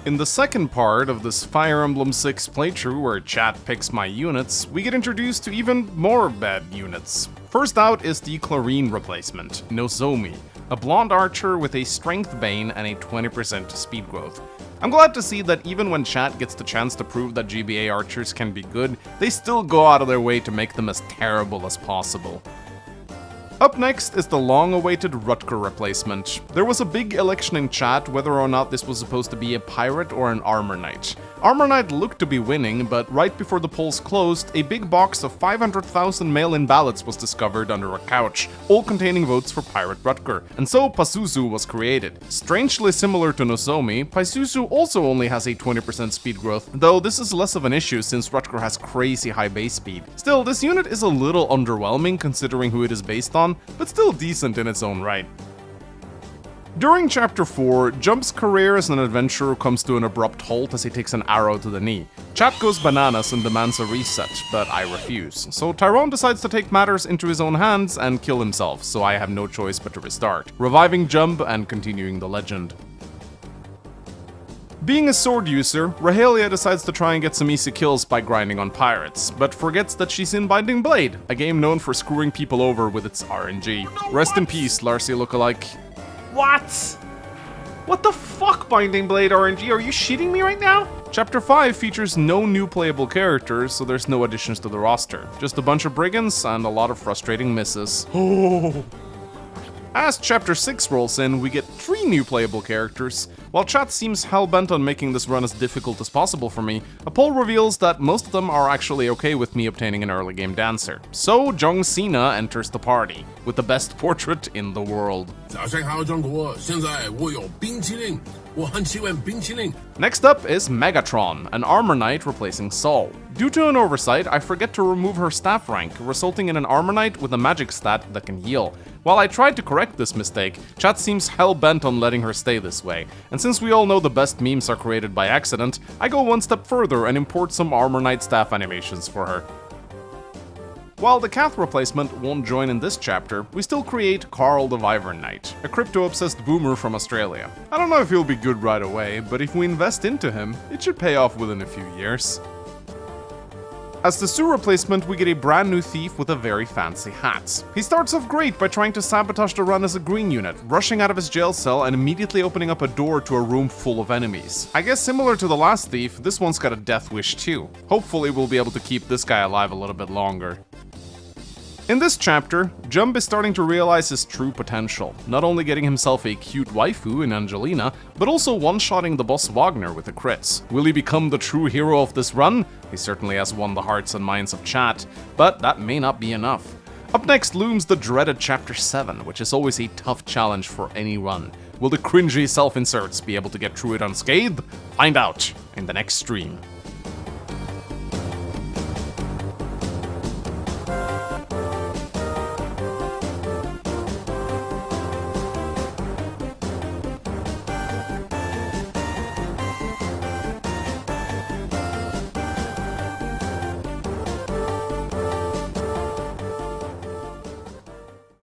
In the second part of this Fire Emblem 6 playthrough where chat picks my units, we get introduced to even more bad units. First out is the Clarine replacement, Nozomi, a blonde archer with a strength bane and a 20% speed growth. I'm glad to see that even when chat gets the chance to prove that GBA archers can be good, they still go out of their way to make them as terrible as possible. Up next is the long-awaited Rutger replacement. There was a big election in chat whether or not this was supposed to be a pirate or an armor knight. Armor knight looked to be winning, but right before the polls closed, a big box of 500,000 mail-in ballots was discovered under a couch, all containing votes for pirate Rutger, and so Pazuzu was created. Strangely similar to Nozomi, Pazuzu also only has a 20% speed growth, though this is less of an issue since Rutger has crazy high base speed. Still, this unit is a little underwhelming considering who it is based on, but still decent in its own right. During Chapter 4, Jumb's career as an adventurer comes to an abrupt halt as he takes an arrow to the knee. Chat goes bananas and demands a reset, but I refuse. So Tyrone decides to take matters into his own hands and kill himself, so I have no choice but to restart, reviving Jumb and continuing the legend. Being a sword user, Rahelia decides to try and get some easy kills by grinding on pirates, but forgets that she's in Binding Blade, a game known for screwing people over with its RNG. Rest in peace, Larcy lookalike. What? What the fuck, Binding Blade RNG? Are you shitting me right now? Chapter 5 features no new playable characters, so there's no additions to the roster. Just a bunch of brigands and a lot of frustrating misses. Oh. As Chapter 6 rolls in, we get 3 new playable characters. While chat seems hell-bent on making this run as difficult as possible for me, a poll reveals that most of them are actually okay with me obtaining an early game dancer. So Jung Sina enters the party, with the best portrait in the world. Next up is Megatron, an armor knight replacing Sol. Due to an oversight, I forget to remove her staff rank, resulting in an armor knight with a magic stat that can heal. While I tried to correct this mistake, chat seems hell-bent on letting her stay this way, and since we all know the best memes are created by accident, I go one step further and import some armor knight staff animations for her. While the Cath replacement won't join in this chapter, we still create Carl the Wyvern Knight, a crypto-obsessed boomer from Australia. I don't know if he'll be good right away, but if we invest into him, it should pay off within a few years. As the Sue replacement, we get a brand new thief with a very fancy hat. He starts off great by trying to sabotage the run as a green unit, rushing out of his jail cell and immediately opening up a door to a room full of enemies. I guess similar to the last thief, this one's got a death wish too. Hopefully we'll be able to keep this guy alive a little bit longer. In this chapter, Jumb is starting to realize his true potential, not only getting himself a cute waifu in Angelina, but also one-shotting the boss Wagner with the crits. Will he become the true hero of this run? He certainly has won the hearts and minds of chat, but that may not be enough. Up next looms the dreaded Chapter 7, which is always a tough challenge for any run. Will the cringy self-inserts be able to get through it unscathed? Find out in the next stream.